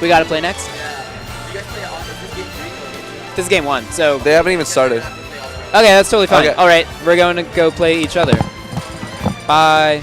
We got to play next? This is game 1, so... They haven't even started. Okay, that's totally fine. Okay. All right, we're going to go play each other. Bye.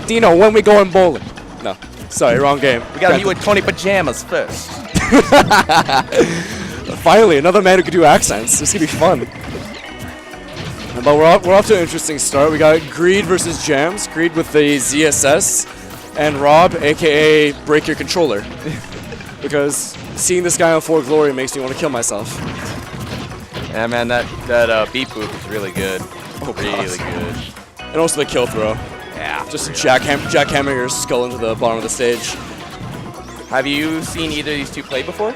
Dino, when we going bowling? No, sorry, wrong game. We gotta meet with Tony Pajamas first. Finally, another man who can do accents. This is gonna be fun. But we're off to an interesting start. We got Greed versus Jams. Greed with the ZSS, and Rob, aka Break Your Controller, because seeing this guy on 4 Glory makes me want to kill myself. Yeah, man, that beat boop is really good. Oh, really good. And also the kill throw. Yeah. Just jackhammering your skull into the bottom of the stage. Have you seen either of these two play before?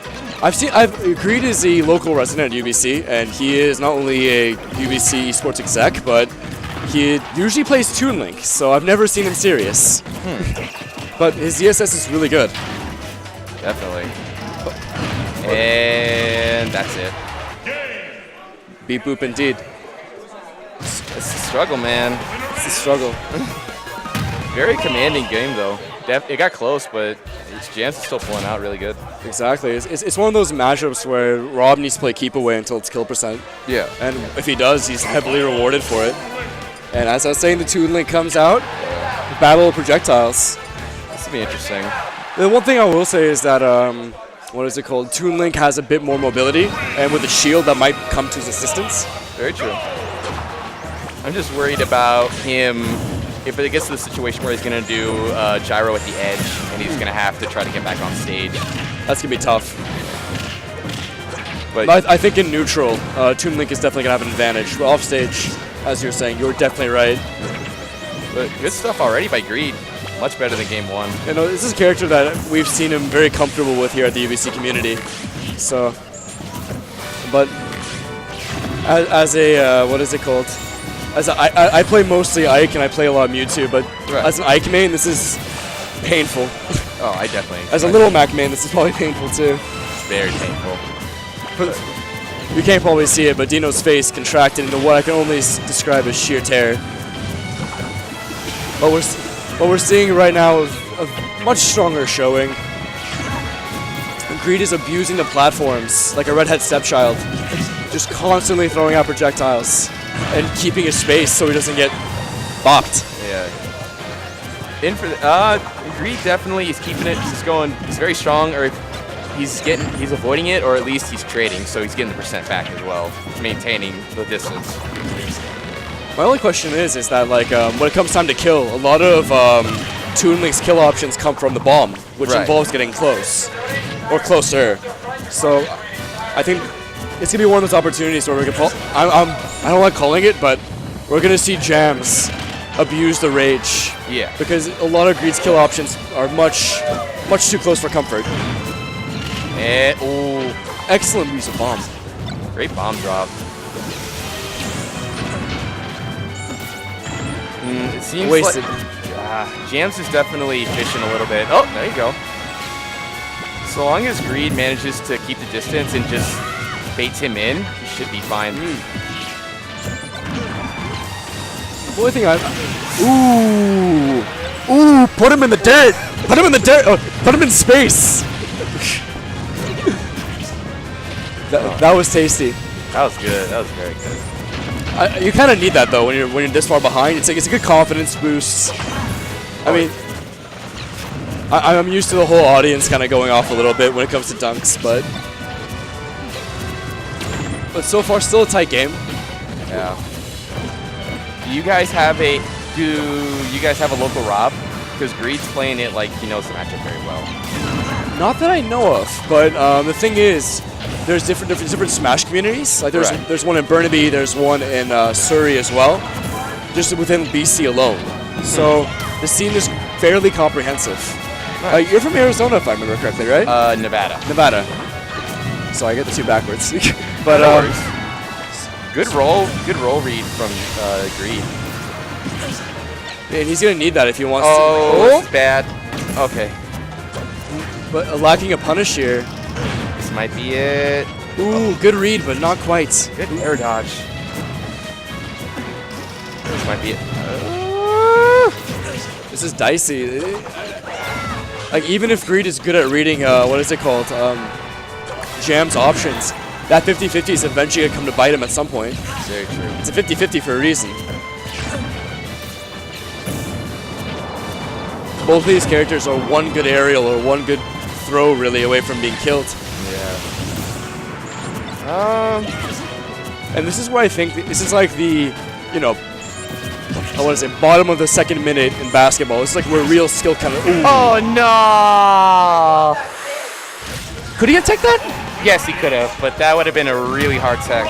Greed is a local resident at UBC, and he is not only a UBC sports exec, but he usually plays Toon Link, so I've never seen him serious. But his ZSS is really good. Definitely. And that's it. Beat boop indeed. It's a struggle, man. It's a struggle. Very commanding game, though. It got close, but Jams is still pulling out really good. Exactly. It's one of those matchups where Rob needs to play keep away until it's kill percent. Yeah. And if he does, he's heavily rewarded for it. And as I was saying, the Toon Link comes out. Battle of projectiles. This will be interesting. The one thing I will say is that, what is it called? Toon Link has a bit more mobility, and with the shield, that might come to his assistance. Very true. I'm just worried about him. If it gets to the situation where he's going to do gyro at the edge, and he's going to have to try to get back on stage. That's going to be tough. But I think in neutral, Toon Link is definitely going to have an advantage. But off stage, as you're saying, you're definitely right. But good stuff already by Greed. Much better than game 1. You know, this is a character that we've seen him very comfortable with here at the UBC community. So, but as a, what is it called? I play mostly Ike, and I play a lot of Mewtwo, but as an Ike main, this is painful. Oh, I definitely. As a Little Mac main, this is probably painful too. It's very painful. You can't probably see it, but Dino's face contracted into what I can only describe as sheer terror. But what we're seeing right now is a much stronger showing. Greed is abusing the platforms like a redhead stepchild, just constantly throwing out projectiles and keeping his space so he doesn't get bopped. Yeah. In for Greed definitely is keeping it. He's going. He's very strong, or he's avoiding it, or at least he's trading, so he's getting the percent back as well, maintaining the distance. My only question is that like when it comes time to kill, a lot of Toon Link's kill options come from the bomb, which involves getting close or closer. So I think it's gonna be one of those opportunities where we can. I don't like calling it, but we're gonna see Jams abuse the rage. Yeah. Because a lot of Greed's kill options are much too close for comfort. And oh, excellent use of bomb. Great bomb drop. It seems wasted. Like Jams is definitely fishing a little bit. Oh, there you go. So long as Greed manages to keep the distance and just baits him in, he should be fine. The only thing Put him in the dirt. Put him in the dirt. Oh, put him in space. That was tasty. That was good. That was very good. You kind of need that though when you're this far behind. It's a good confidence boost. I mean, I'm used to the whole audience kind of going off a little bit when it comes to dunks, but so far still a tight game. Yeah. Do you guys have a local Rob? Because Greed's playing it like he knows the matchup very well. Not that I know of, but the thing is, there's different Smash communities. Like there's one in Burnaby, there's one in Surrey as well, just within BC alone. So the scene is fairly comprehensive. Nice. You're from Arizona, if I remember correctly, right? Nevada. Nevada. So I get the two backwards. But good roll read from Greed. And he's gonna need that if he wants to. Oh, it's bad. Okay. But lacking a punish here. This might be it. Ooh, good read, but not quite. Good air dodge. This might be it. This is dicey. Like, even if Greed is good at reading, what is it called? Jam's options, that 50-50 is eventually going to come to bite him at some point. Very true. It's a 50-50 for a reason. Both of these characters are one good aerial or one good throw really away from being killed. Yeah. And this is where I think this is like the, you know, what is it, bottom of the second minute in basketball. This is like where real skill kind of. Oh no! Could he have taken that? Yes, he could have, but that would have been a really hard tech.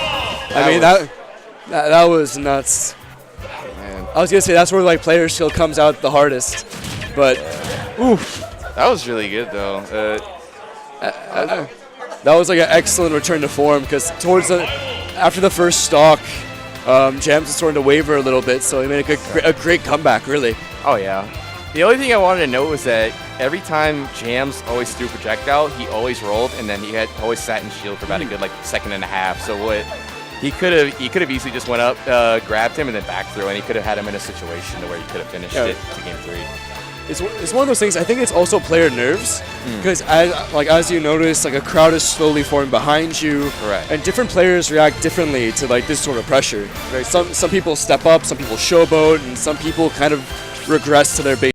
I mean, that was nuts. Man. I was gonna say that's where like player skill comes out the hardest, but oof. That was really good though. That was like an excellent return to form because after the first stock, Jams was starting to waver a little bit, so he made a great comeback, really. Oh yeah. The only thing I wanted to note was that every time Jams always threw projectile, he always rolled, and then he had always sat in shield for about a good like second and a half. So what he could have easily just went up, grabbed him, and then back through, and he could have had him in a situation to where he could have finished it to game 3. It's one of those things. I think it's also player nerves because as you notice, like a crowd is slowly forming behind you, correct, and different players react differently to like this sort of pressure. Some people step up, some people showboat, and some people kind of regress to their base.